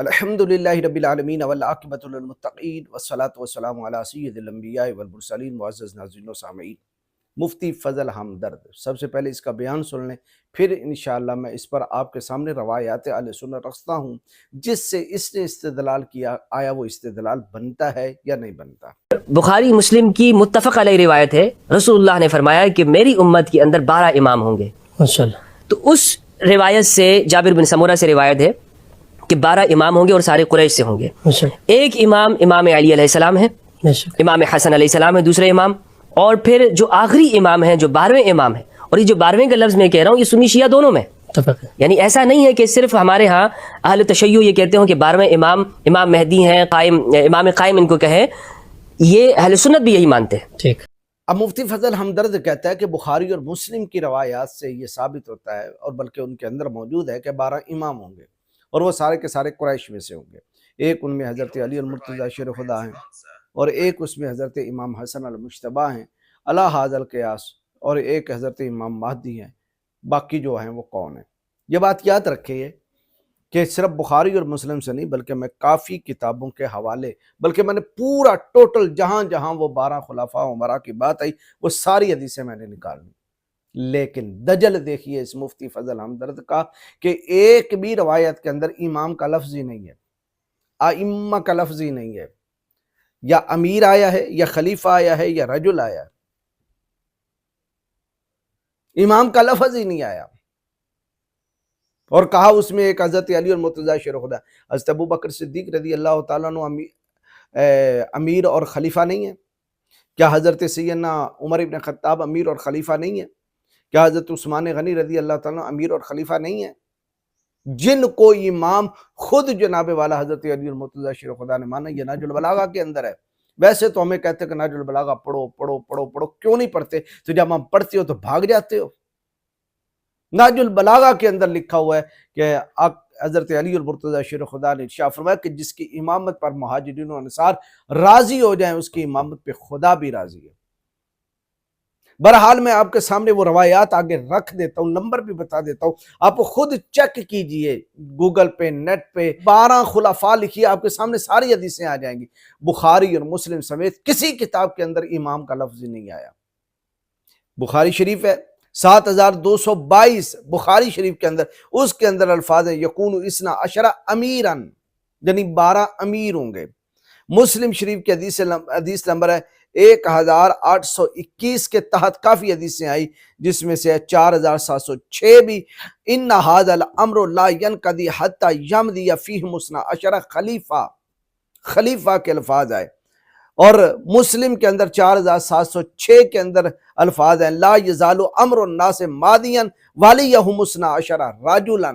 الحمدللہ رب العالمین والعاقبۃ للمتقین والصلاۃ والسلام علی سید الانبیاء والمرسلین معزز ناظرین و سامعین۔ مفتی فضل ہمدرد، سب سے پہلے اس کا بیان سن لیں، پھر انشاءاللہ میں اس پر آپ کے سامنے روایات اہل سنت رکھتا ہوں جس سے اس نے استدلال کیا، آیا وہ استدلال بنتا ہے یا نہیں بنتا۔ بخاری مسلم کی متفق علیہ روایت ہے، رسول اللہ نے فرمایا کہ میری امت کے اندر 12 امام ہوں گے ماشاءاللہ۔ تو اس روایت سے جابر بن سمورہ سے روایت ہے کہ 12 امام ہوں گے اور سارے قریش سے ہوں گے۔ ایک امام امام علی علیہ السلام ہے، امام حسن علیہ السلام ہے دوسرے امام، اور پھر جو آخری امام ہیں جو 12ویں امام ہیں، اور یہ جو 12ویں کا لفظ میں کہہ رہا ہوں یہ سنی شیعہ دونوں میں، یعنی ایسا نہیں ہے کہ صرف ہمارے ہاں اہل تشیع یہ کہتے ہوں کہ 12ویں امام امام مہدی ہیں، قائم امام قائم ان کو کہیں، یہ اہل سنت بھی یہی مانتے ہیں۔ ٹھیک۔ اب مفتی فضل ہمدرد کہتا ہے کہ بخاری اور مسلم کی روایات سے یہ ثابت ہوتا ہے، اور بلکہ ان کے اندر موجود ہے کہ 12 امام ہوں گے اور وہ سارے کے سارے قریش میں سے ہوں گے۔ ایک ان میں حضرت علی المرتضی شیر خدا ہیں، اور ایک اس میں حضرت امام حسن المجتبیٰ ہیں علی ھذا القیاس، اور ایک حضرت امام مہدی ہیں۔ باقی جو ہیں وہ کون ہیں؟ یہ بات یاد رکھیے کہ صرف بخاری اور مسلم سے نہیں، بلکہ میں کافی کتابوں کے حوالے، بلکہ میں نے پورا ٹوٹل جہاں جہاں وہ 12 خلفاء عمرا کی بات آئی وہ ساری حدیثیں میں نے نکال لی۔ لیکن دجل دیکھیے اس مفتی فضل ہمدرد کا کہ ایک بھی روایت کے اندر امام کا لفظ ہی نہیں ہے، ائمہ کا لفظ ہی نہیں ہے، یا امیر آیا ہے یا خلیفہ آیا ہے یا رجل آیا ہے، امام کا لفظ ہی نہیں آیا۔ اور کہا اس میں ایک حضرت علی المرتضی شیر خدا، حضرت ابوبکر صدیق رضی اللہ تعالیٰ عنہ امیر اور خلیفہ نہیں ہے؟ کیا حضرت سیدنا عمر ابن خطاب امیر اور خلیفہ نہیں ہے؟ کیا حضرت عثمان غنی رضی اللہ تعالیٰ عنہ امیر اور خلیفہ نہیں ہے؟ جن کو امام خود جناب والا حضرت علی المرتضی شیر خدا نے مانا، یہ نہج البلاغہ کے اندر ہے۔ ویسے تو ہمیں کہتے ہیں کہ نہج البلاغہ پڑھو پڑھو پڑھو پڑھو، کیوں نہیں پڑھتے؟ تو جب ہم پڑھتے ہو تو بھاگ جاتے ہو۔ نہج البلاغہ کے اندر لکھا ہوا ہے کہ حضرت علی المرتضی شیر خدا نے ارشاد فرمایا کہ جس کی امامت پر مہاجرین و انصار راضی ہو جائیں اس کی امامت پہ خدا بھی راضی ہے۔ بہرحال میں آپ کے سامنے وہ روایات آگے رکھ دیتا ہوں، نمبر بھی بتا دیتا ہوں، آپ خود چیک کیجئے گوگل پہ، نیٹ پہ، 12 خلفاء لکھیے، آپ کے سامنے ساری حدیثیں آ جائیں گی۔ بخاری اور مسلم سمیت کسی کتاب کے اندر امام کا لفظ نہیں آیا۔ بخاری شریف ہے 7222 بخاری شریف کے اندر، اس کے اندر الفاظ ہیں یکون اسنا عشرہ امیرن، یعنی 12 امیر ہوں گے۔ مسلم شریف کی حدیث نمبر ہے 1821 کے تحت کافی حدیثیں آئی، جس میں سے 4706 بھی ان ھذا الامر لا ينقضی حتی یمضی فیہ اثنا عشرہ خلیفہ کے الفاظ آئے، اور مسلم کے اندر 4706 کے اندر الفاظ ہیں لا یزال امر الناس ماضیا ولیہم اثنا عشرہ رجلا،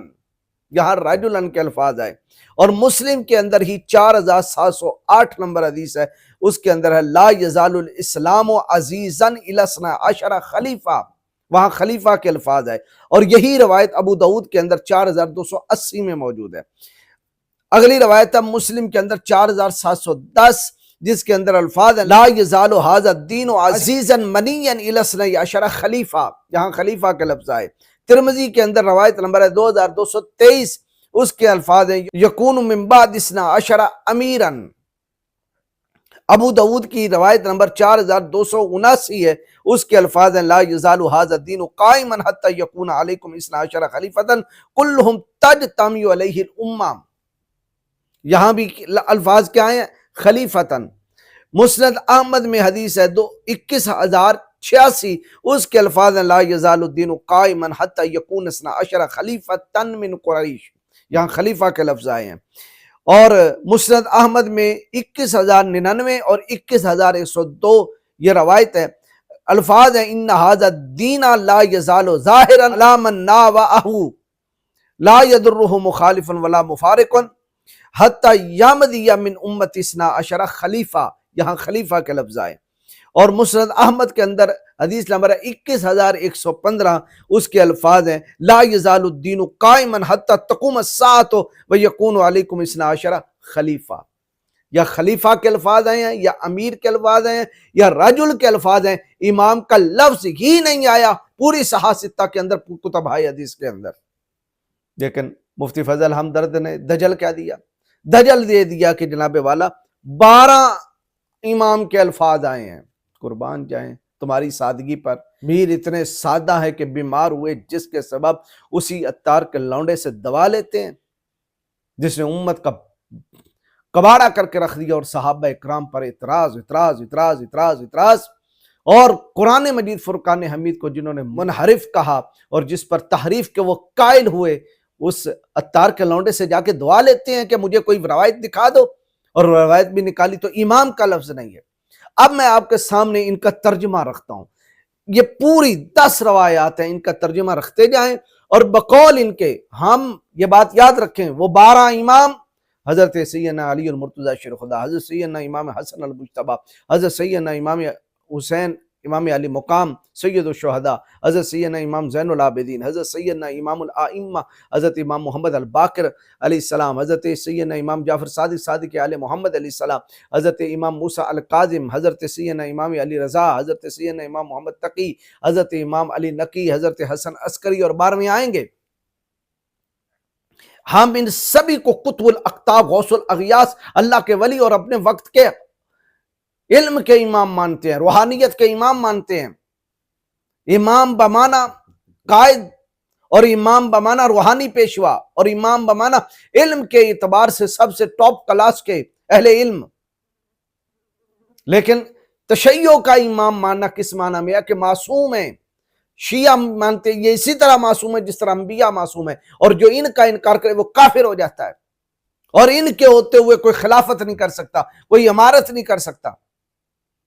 یہاں رجلا کے الفاظ آئے، اور مسلم کے اندر ہی 4708 نمبر حدیث ہے، اس کے اندر ہے لا یزال الاسلام عزیزا الی اثنا عشرہ خلیفہ، وہاں خلیفہ کے الفاظ آئے، اور یہی روایت ابو داؤد کے اندر 4280 میں موجود ہے۔ اگلی روایت ہے مسلم کے اندر 4710، جس کے اندر الفاظ ہیں لا یزال ھذا الدین عزیزا منیا الی اثنی عشرہ خلیفہ، یہاں خلیفہ کے لفظ آئے۔ ترمذی کے اندر روایت نمبر ہے 2223، اس کے الفاظ ہیں یکون من بعد اثنا عشرہ امیرا۔ ابو داؤد کی روایت نمبر 4279 ہے، اس کے الفاظ ہیں لا یزال ھذا الدین قائما حتی یکون علیکم اثنا عشرہ خلیفۃ کلہم تجتمع علیہ الامہ، یہاں بھی الفاظ کیا ہیں؟ خلیفتاً۔ مسند احمد میں حدیث ہے 21086، اس کے الفاظ ہیں لا یزال الدین قائما حتی یکون اثنا عشرہ خلیفۃ من قریش، یہاں خلیفہ کے لفظ آئے ہیں۔ اور مسند احمد میں 21099 اور 21102 یہ روایت ہے، الفاظ ہیں ان ھذا الدین لا یزال ظاہرا علی من ناوأہ لا یضرہ مخالف ولا مفارق حتی یمضی من امت اثنا عشرہ خلیفہ، یہاں خلیفہ کے لفظ آئے۔ اور مسند احمد کے اندر حدیث نمبر 21115، اس کے الفاظ ہیں لا یزال الدین قائما حتی تقوم الساعۃ ویکون علیکم اثنا عشرہ خلیفہ، یا خلیفہ کے الفاظ آئے ہیں، یا امیر کے الفاظ آئے ہیں، یا رجل کے الفاظ ہیں، امام کا لفظ ہی نہیں آیا پوری صحاح ستہ کے اندر، کتب حدیث کے اندر۔ لیکن مفتی فضل ہمدرد نے دجل کیا دیا؟ دجل دے دیا کہ جناب والا 12 امام کے الفاظ آئے ہیں، قربان جائیں تمہاری سادگی پر۔ میر اتنے سادہ ہے کہ بیمار ہوئے جس کے سبب اسی عطار کے لونڈے سے دوا لیتے ہیں، جس نے امت کا کباڑا کر کے رکھ دیا، اور صحابہ اکرام پر اعتراض اعتراض اعتراض اعتراض اعتراض، اور قرآن مجید فرقان حمید کو جنہوں نے منحرف کہا اور جس پر تحریف کے وہ قائل ہوئے، اس عطار کے لونڈے سے جا کے دعا لیتے ہیں کہ مجھے کوئی روایت دکھا دو، اور روایت بھی نکالی تو امام کا لفظ نہیں ہے۔ اب میں آپ کے سامنے ان کا ترجمہ رکھتا ہوں، یہ پوری 10 روایات ہیں، ان کا ترجمہ رکھتے جائیں، اور بقول ان کے ہم یہ بات یاد رکھیں، وہ 12 امام حضرت سیدنا علی المرتضی شیر خدا، حضرت سیدنا امام حسن المجتبی، حضرت سیدنا امام حسین امام علی مقام سید الشہداء، حضرت سیدنا امام زین العابدین، حضرت سیدنا امام الائمہ حضرت امام محمد الباقر علیہ السلام، حضرت سیدنا امام جعفر صادق آل محمد علیہ السلام، حضرت امام موسیٰ الکاظم، حضرت سیدنا امام علی رضا، حضرت سیدنا امام محمد تقی، حضرت امام علی نقی، حضرت حسن عسکری، اور 12ویں آئیں گے۔ ہم ان سبھی کو قطب الاقطاب، غوث الاغیاث، اللہ کے ولی اور اپنے وقت کے علم کے امام مانتے ہیں، روحانیت کے امام مانتے ہیں۔ امام بمانا قائد، اور امام بمانا روحانی پیشوا، اور امام بمانا علم کے اعتبار سے سب سے ٹاپ کلاس کے اہل علم۔ لیکن تشیع کا امام ماننا کس معنی میں ہے کہ معصوم ہے۔ شیعہ مانتے یہ اسی طرح معصوم ہے جس طرح انبیاء معصوم ہے، اور جو ان کا انکار کرے وہ کافر ہو جاتا ہے، اور ان کے ہوتے ہوئے کوئی خلافت نہیں کر سکتا، کوئی امارت نہیں کر سکتا۔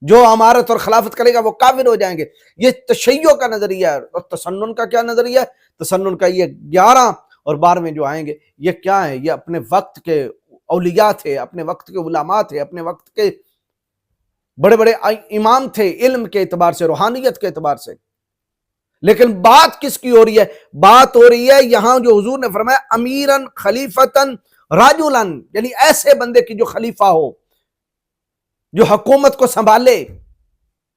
جو امارت اور خلافت کرے گا وہ کافر ہو جائیں گے۔ یہ تشیع کا نظریہ ہے۔ اور تسنن کا کیا نظریہ ہے؟ تسنن کا یہ 11 اور 12ویں جو آئیں گے یہ کیا ہے؟ یہ اپنے وقت کے اولیاء تھے، اپنے وقت کے علماء تھے، اپنے وقت کے بڑے بڑے امام تھے، علم کے اعتبار سے، روحانیت کے اعتبار سے۔ لیکن بات کس کی ہو رہی ہے؟ بات ہو رہی ہے یہاں جو حضور نے فرمایا امیرن خلیفتن راجلن، یعنی ایسے بندے کی جو خلیفہ ہو، جو حکومت کو سنبھالے،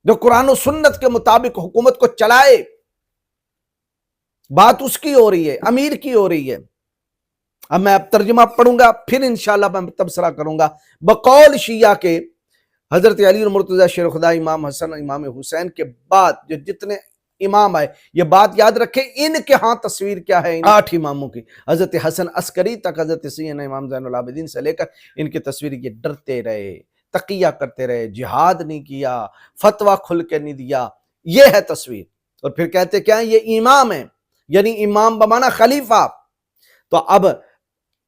جو قرآن و سنت کے مطابق حکومت کو چلائے۔ بات اس کی ہو رہی ہے، امیر کی ہو رہی ہے۔ اب میں اب ترجمہ پڑھوں گا، پھر انشاءاللہ میں تبصرہ کروں گا۔ بقول شیعہ کے حضرت علی المرتضی شیر خدا، امام حسن، امام حسین کے بعد جو جتنے امام آئے، یہ بات یاد رکھیں ان کے ہاں تصویر کیا ہے 8 اماموں کی، حضرت حسن عسکری تک، حضرت سیدنا امام زین العابدین سے لے کر ان کی تصویر، یہ ڈرتے رہے، تقیہ کرتے رہے، جہاد نہیں کیا، فتویٰ کھل کے نہیں دیا، یہ ہے تصویر۔ اور پھر کہتے کیا ہیں؟ یہ امام ہیں، یعنی امام بمانا خلیفہ۔ تو اب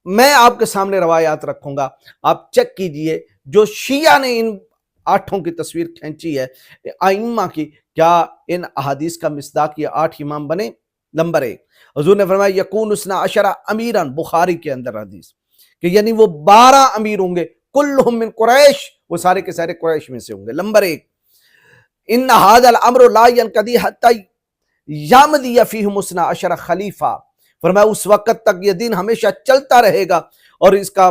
میں آپ کے سامنے روایات رکھوں گا، آپ چیک کیجئے جو شیعہ نے ان 8 کی تصویر کھینچی ہے ائمہ کی، کیا ان احادیث کا مصداق یہ 8 امام بنے؟ نمبر 1، حضور نے فرمایا یکون 12 امیران، بخاری کے اندر حدیث کہ یعنی وہ 12 امیر ہوں گے، کلہم من قریش، وہ سارے کے سارے قریش میں سے ہوں گے۔ نمبر 1، ان ھذا الامر لا ينقضي حتى یمضی فیہم 12 خلیفہ، فرمایا اس وقت تک یہ دین ہمیشہ چلتا رہے گا، اور اس کا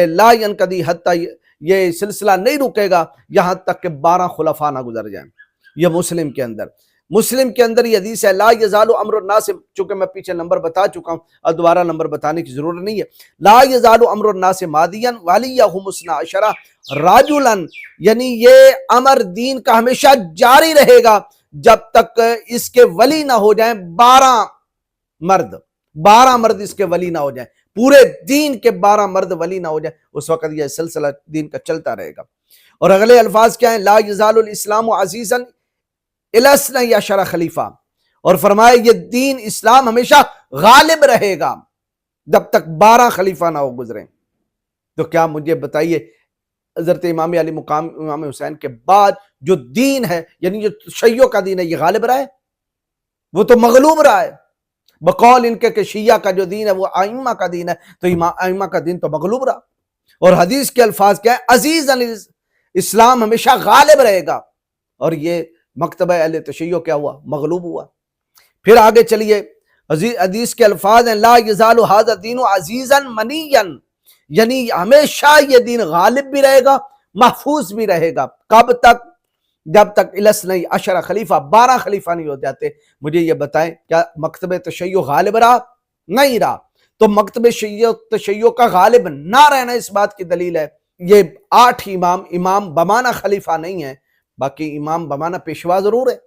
لا ينقضي حتى، یہ سلسلہ نہیں رکے گا یہاں تک کہ 12 خلفاء نہ گزر جائیں۔ یہ مسلم کے اندر یہ حدیث ہے، لا یزال امر الناس، چونکہ میں پیچھے نمبر بتا چکا ہوں، اب دوبارہ نمبر بتانے کی ضرورت نہیں ہے۔ لا یزال امر الناس مادیا ولیہم 12 راجلا، یعنی یہ امر دین کا ہمیشہ جاری رہے گا جب تک اس کے ولی نہ ہو جائیں 12 مرد اس کے ولی نہ ہو جائیں، پورے دین کے 12 مرد ولی نہ ہو جائیں، اس وقت یہ سلسلہ دین کا چلتا رہے گا۔ اور اگلے الفاظ کیا ہیں؟ لا یزال الاسلام عزیزا الی 12 خلیفہ، اور فرمایا یہ دین اسلام ہمیشہ غالب رہے گا جب تک 12 خلیفہ نہ ہو گزریں۔ تو کیا مجھے بتائیے حضرت امام علی مقام امام حسین کے بعد جو دین ہے، یعنی جو تشیع کا دین ہے، یہ غالب رہا ہے؟ وہ تو مغلوب رہا ہے۔ بقول ان کے کہ شیعہ کا جو دین ہے وہ ائمہ کا دین ہے، تو ائمہ کا دین تو مغلوب رہا۔ اور حدیث کے الفاظ کیا ہے؟ عزیز اسلام ہمیشہ غالب رہے گا، اور یہ مکتبہ اہل تشیع کیا ہوا؟ مغلوب ہوا۔ پھر آگے چلیے، حدیث کے الفاظ ہیں لا یزال ھذا الدین عزیزا منیا، یعنی ہمیشہ یہ دین غالب بھی رہے گا، محفوظ بھی رہے گا۔ کب تک؟ جب تک 12 خلیفہ، 12 خلیفہ نہیں ہو جاتے۔ مجھے یہ بتائیں کیا مکتبہ تشیع غالب رہا؟ نہیں رہا۔ تو مکتب تشیع کا غالب نہ رہنا اس بات کی دلیل ہے۔ یہ 8 امام بمانہ خلیفہ نہیں ہے، باقی امام بمانہ پیشوا ضرور ہے،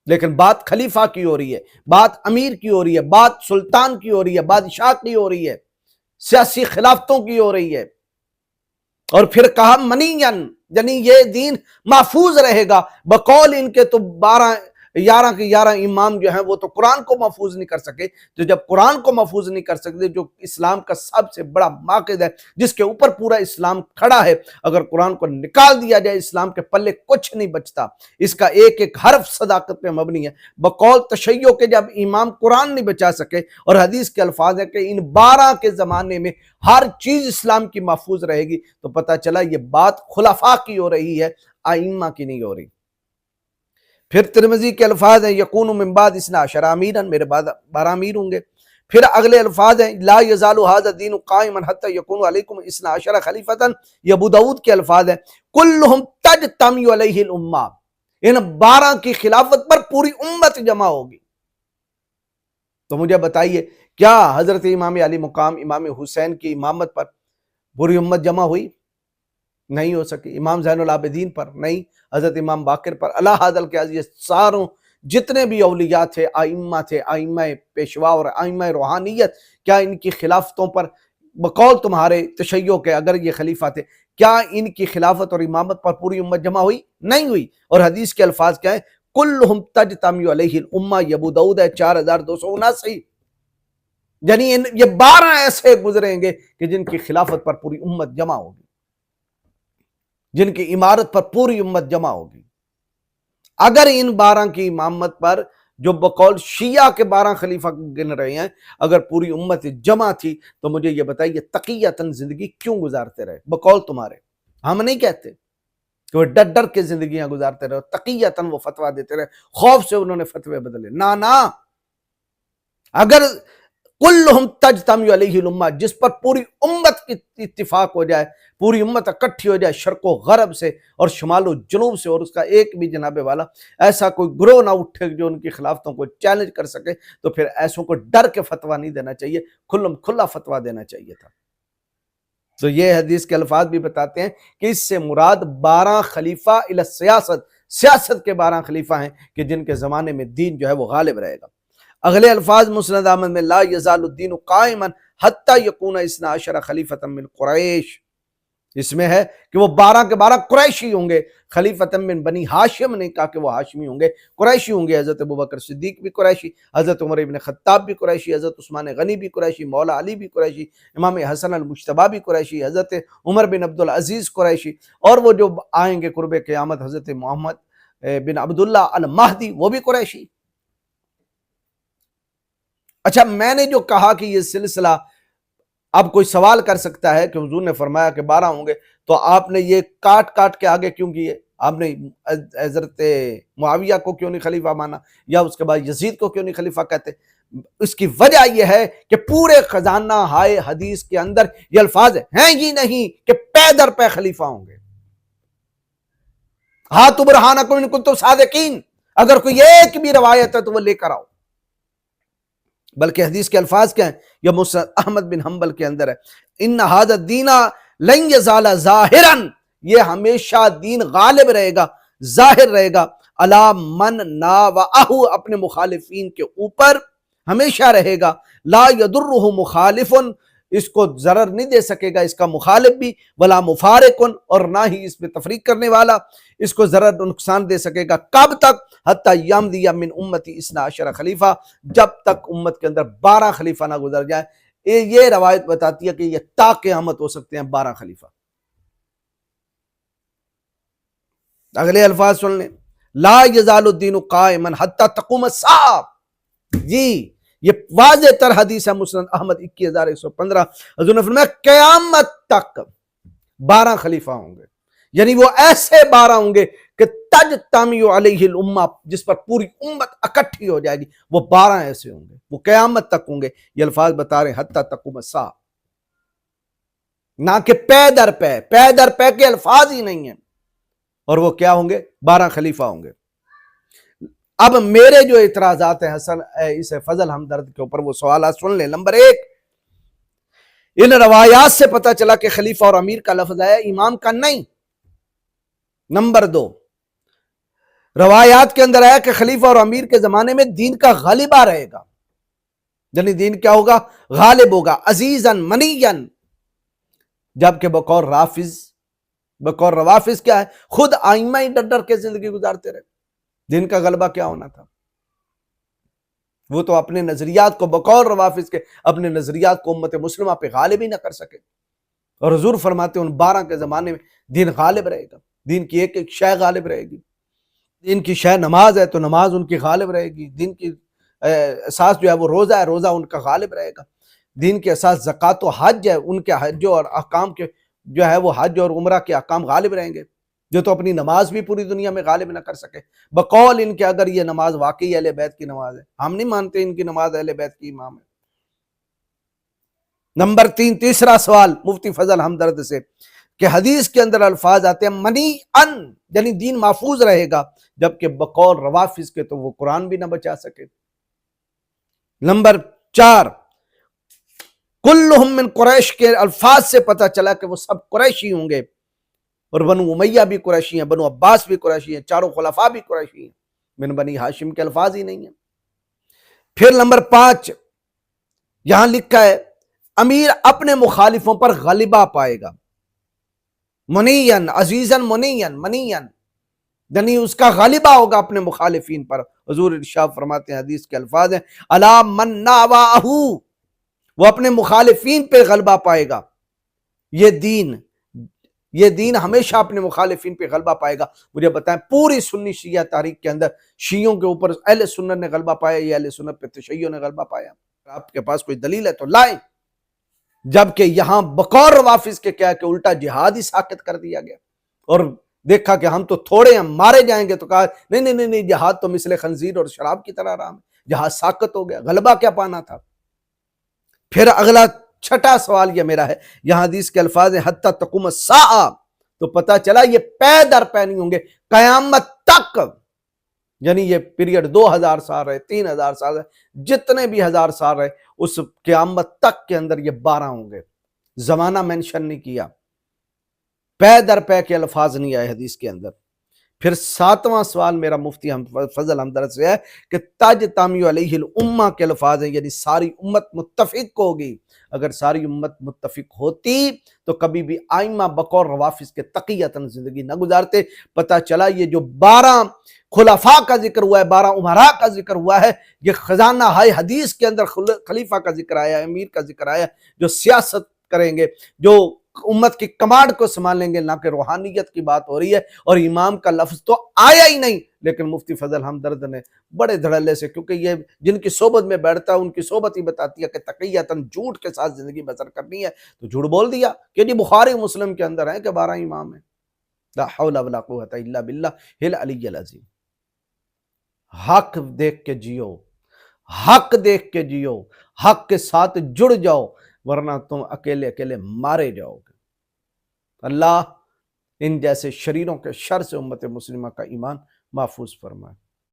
لیکن بات خلیفہ کی ہو رہی ہے، بات امیر کی ہو رہی ہے، بات سلطان کی ہو رہی ہے، بادشاہ کی ہو رہی ہے، سیاسی خلافتوں کی ہو رہی ہے۔ اور پھر کہا منین، یعنی یہ دین محفوظ رہے گا۔ بقول ان کے تو 11 کے 11 امام جو ہیں وہ تو قرآن کو محفوظ نہیں کر سکے، تو جب قرآن کو محفوظ نہیں کر سکتے، جو اسلام کا سب سے بڑا ماقد ہے، جس کے اوپر پورا اسلام کھڑا ہے، اگر قرآن کو نکال دیا جائے اسلام کے پلے کچھ نہیں بچتا۔ اس کا ایک ایک حرف صداقت پہ مبنی ہے۔ بقول تشیع کے جب امام قرآن نہیں بچا سکے، اور حدیث کے الفاظ ہے کہ ان 12 کے زمانے میں ہر چیز اسلام کی محفوظ رہے گی، تو پتہ چلا یہ بات خلفاء کی ہو رہی ہے، ائمہ کی نہیں ہو رہی۔ پھر ترمذی کے الفاظ ہیں یکون من بعد 12 امیرا، میرے بعد 12 امیر ہوں گے۔ پھر اگلے الفاظ ہیں لا یزال ھذا الدین قائما حتی یکون علیکم 12 خلیفۃ۔ یہ ابو داؤد کے الفاظ ہیں کلہم تجتمع علیہ الامہ، ان 12 کی خلافت پر پوری امت جمع ہوگی۔ تو مجھے بتائیے کیا حضرت امام علی مقام امام حسین کی امامت پر پوری امت جمع ہوئی؟ نہیں ہو سکی۔ امام زین العابدین پر نہیں، حضرت امام باقر پر، اللہ حاضر کے یہ ساروں جتنے بھی اولیاء تھے، ائمہ پیشوا اور ائمہ روحانیت، کیا ان کی خلافتوں پر بقول تمہارے تشیع کے اگر یہ خلیفہ تھے، کیا ان کی خلافت اور امامت پر پوری امت جمع ہوئی؟ نہیں ہوئی۔ اور حدیث کے الفاظ کیا ہیں؟ کلہم تجتمع علیہ الامہ، یہ ابو داؤد ہے 4279۔ یعنی یہ 12 ایسے گزریں گے کہ جن کی خلافت پر پوری امت جمع ہوگی، جن کی امارت پر پوری امت جمع ہوگی۔ اگر ان 12 کی امامت پر جو بقول شیعہ کے 12 خلیفہ گن رہے ہیں، اگر پوری امت جمع تھی، تو مجھے یہ بتائیے تقیۃً زندگی کیوں گزارتے رہے؟ بقول تمہارے، ہم نہیں کہتے کہ وہ ڈر ڈر کے زندگیاں گزارتے رہے، تقیۃً وہ فتویٰ دیتے رہے، خوف سے انہوں نے فتوے بدلے، نہ۔ اگر کلہم تجتمع علیہ الامہ، جس پر پوری امت کی اتفاق ہو جائے، پوری امت اکٹھی ہو جائے، شرق و غرب سے اور شمال و جنوب سے، اور اس کا ایک بھی جناب والا ایسا کوئی گروہ نہ اٹھے جو ان کی خلافتوں کو چیلنج کر سکے، تو پھر ایسوں کو ڈر کے فتویٰ نہیں دینا چاہیے، کھلا فتویٰ دینا چاہیے تھا۔ تو یہ حدیث کے الفاظ بھی بتاتے ہیں کہ اس سے مراد 12 خلیفہ الی سیاست کے 12 خلیفہ ہیں کہ جن کے زمانے میں دین جو ہے وہ غالب رہے گا۔ اگلے الفاظ مسند احمد میں لا یزال الدین قائما حتی یکون 12 خلیفۃ من قریش، اس میں ہے کہ وہ 12 کے 12 قریشی ہوں گے، خلیفۃ من بنی ہاشم نہیں کہا کہ وہ ہاشمی ہوں گے، قریشی ہوں گے۔ حضرت ابوبکر صدیق بھی قریشی، حضرت عمر ابن خطاب بھی قریشی، حضرت عثمان غنی بھی قریشی، مولا علی بھی قریشی، امام حسن المجتبی بھی قریشی، حضرت عمر بن عبدالعزیز قریشی، اور وہ جو آئیں گے قرب قیامت حضرت محمد بن عبداللہ المہدی، وہ بھی قریشی۔ اچھا، میں نے جو کہا کہ یہ سلسلہ، اب کوئی سوال کر سکتا ہے کہ حضور نے فرمایا کہ 12 ہوں گے، تو آپ نے یہ کاٹ کے آگے کیوں کیے؟ آپ نے حضرت معاویہ کو کیوں نہیں خلیفہ مانا، یا اس کے بعد یزید کو کیوں نہیں خلیفہ کہتے؟ اس کی وجہ یہ ہے کہ پورے خزانہ ہائے حدیث کے اندر یہ الفاظ ہیں ہی نہیں کہ پے در پے خلیفہ ہوں گے۔ ہاتھوا برہانکم ان کنتم صادقین، اگر کوئی ایک بھی روایت ہے تو وہ لے کر آؤ۔ بلکہ حدیث کے الفاظ کیا ہیں؟ یہ مسند احمد بن حنبل کے اندر ہے، ان ھذا الدین لن یزال ظاہرا، یہ ہمیشہ دین غالب رہے گا، ظاہر رہے گا، علی من ناوأہ، اپنے مخالفین کے اوپر ہمیشہ رہے گا، لا یضرہ مخالف، اس کو ضرر نہیں دے سکے گا اس کا مخالف بھی، ولا مفارق، اور نہ ہی اس میں تفریق کرنے والا اس کو ضرر نقصان دے سکے گا۔ کب تک؟ حتی یمضی من امتی 12 خلیفہ، جب تک امت کے اندر 12 خلیفہ نہ گزر جائے۔ یہ روایت بتاتی ہے کہ یہ تا قیامت ہو سکتے ہیں 12 خلیفہ۔ اگلے الفاظ سن لیں، لا یزال الدین قائما حتی تقوم الساعہ، جی یہ واضح تر حدیث ہے، مسند احمد 21115، حضور نے فرمایا قیامت تک 12 خلیفہ ہوں گے، یعنی وہ ایسے 12 ہوں گے کہ تجتمع علیہ الامہ، جس پر پوری امت اکٹھی ہو جائے گی، وہ 12 ایسے ہوں گے، وہ قیامت تک ہوں گے۔ یہ الفاظ بتا رہے ہیں حتی تقوم الساعہ، نہ کہ پے در پے کے الفاظ ہی نہیں ہیں، اور وہ کیا ہوں گے؟ 12 خلیفہ ہوں گے۔ اب میرے جو اعتراضات ہیں حسن اس فضل ہمدرد کے اوپر، وہ سوالات سن لیں۔ نمبر 1، ان روایات سے پتہ چلا کہ خلیفہ اور امیر کا لفظ ہے، امام کا نہیں۔ نمبر 2، روایات کے اندر ہے کہ خلیفہ اور امیر کے زمانے میں دین کا غالبہ رہے گا، یعنی دین کیا ہوگا؟ غالب ہوگا، عزیزاً منیاً، جبکہ بقول روافظ کیا ہے؟ خود آئمہ ہی ڈر ڈر کے زندگی گزارتے رہے، دین کا غلبہ کیا ہونا تھا؟ وہ تو اپنے نظریات کو بقول روافظ کے اپنے نظریات کو امت مسلمہ پہ غالب ہی نہ کر سکے، اور حضور فرماتے ہیں ان 12 کے زمانے میں دین غالب رہے گا، دین کی ایک ایک شے غالب رہے گی۔ دین کی شے نماز ہے تو نماز ان کی غالب رہے گی، دین کی اساس جو ہے وہ روزہ ہے، روزہ ان کا غالب رہے گا، دین کے اساس زکوٰۃ و حج ہے، ان کے حج اور احکام کے جو ہے وہ حج اور عمرہ کے احکام غالب رہیں گے، جو تو اپنی نماز بھی پوری دنیا میں غالب نہ کر سکے بقول ان کے اگر یہ نماز واقعی اہل بیت کی نماز ہے۔ ہم نہیں مانتے ان کی نماز اہل بیت کی امام ہے۔ نمبر 3، تیسرا سوال مفتی فضل ہمدرد سے کہ حدیث کے اندر الفاظ آتے ہیں منی ان، یعنی دین محفوظ رہے گا، جبکہ بقول روافظ کے تو وہ قرآن بھی نہ بچا سکے۔ نمبر 4، کلہم من قریش کے الفاظ سے پتہ چلا کہ وہ سب قریشی ہوں گے، اور بنو امیہ بھی قریشی ہیں، بنو عباس بھی قریشی ہیں، چاروں خلفاء بھی قریشی ہیں، من بنی ہاشم کے الفاظ ہی نہیں ہیں۔ پھر نمبر 5 یہاں لکھا ہے امیر اپنے مخالفوں پر غلبہ پائے گا، منین عزیزاً منین، یعنی اس کا غلبہ ہوگا اپنے مخالفین پر۔ حضور ارشاد فرماتے ہیں، حدیث کے الفاظ ہیں الا من ناواہ، وہ اپنے مخالفین پہ غلبہ پائے گا۔ یہ دین ہمیشہ اپنے مخالفین پہ غلبہ پائے گا۔ مجھے بتائیں پوری سنی شیعہ تاریخ کے اندر شیعوں کے اوپر اہل سنت نے غلبہ پایا یا اہل سنت پہ تشیع نے غلبہ پایا؟ آپ کے پاس کوئی دلیل ہے تو لائیں۔ جبکہ یہاں بقول روافظ کے کیا کہ الٹا جہاد ہی ساقط کر دیا گیا، اور دیکھا کہ ہم تو تھوڑے ہیں مارے جائیں گے، تو کہا نہیں جہاد تو مثل خنزیر اور شراب کی طرح رہا، جہاد ساقط ہو گیا، غلبہ کیا پانا تھا؟ پھر اگلا 6واں سوال یہ میرا ہے، یہاں حدیث کے الفاظ ہیں حتی تقوم الساعہ، تو پتہ چلا یہ پے در پے نہیں ہوں گے قیامت تک، یعنی یہ پیریڈ 2000 سال رہے، 3000 سال رہے، جتنے بھی 1000 سال رہے، اس قیامت تک کے اندر یہ 12 ہوں گے۔ زمانہ مینشن نہیں کیا، پے در پے کے الفاظ نہیں آئے حدیث کے اندر۔ پھر 7واں سوال میرا مفتی فضل ہمدرد سے ہے کہ تجتمع علیہ الامہ کے الفاظ ہیں، یعنی ساری امت متفق ہوگی۔ اگر ساری امت متفق ہوتی تو کبھی بھی آئمہ بقول روافظ کے تقیتاً زندگی نہ گزارتے۔ پتہ چلا یہ جو 12 خلفاء کا ذکر ہوا ہے، 12 امراء کا ذکر ہوا ہے، یہ خزانہ ہائے حدیث کے اندر خلیفہ کا ذکر آیا ہے، امیر کا ذکر آیا ہے، جو سیاست کریں گے، جو امت کی کمانڈ کو سنبھالیں گے، نہ کہ روحانیت کی بات ہو رہی ہے۔ اور امام کا لفظ تو آیا ہی نہیں، لیکن مفتی فضل ہمدرد نے بڑے دھڑلے سے، کیونکہ یہ جن کی صحبت میں بیٹھتا ہے ان کی صحبت ہی بتاتی ہے کہ تقیتاً جھوٹ کے ساتھ زندگی بسر کرنی ہے، تو جھوٹ بول دیا کہ جی بخاری مسلم کے اندر ہے کہ 12 امام ہیں۔ لا حول ولا قوت الا باللہ العلی العظیم۔ حق دیکھ کے جیو، حق دیکھ کے جیو، حق کے ساتھ جڑ جاؤ، ورنہ تم اکیلے اکیلے مارے جاؤ گے۔ اللہ ان جیسے شریروں کے شر سے امت مسلمہ کا ایمان محفوظ فرمائے۔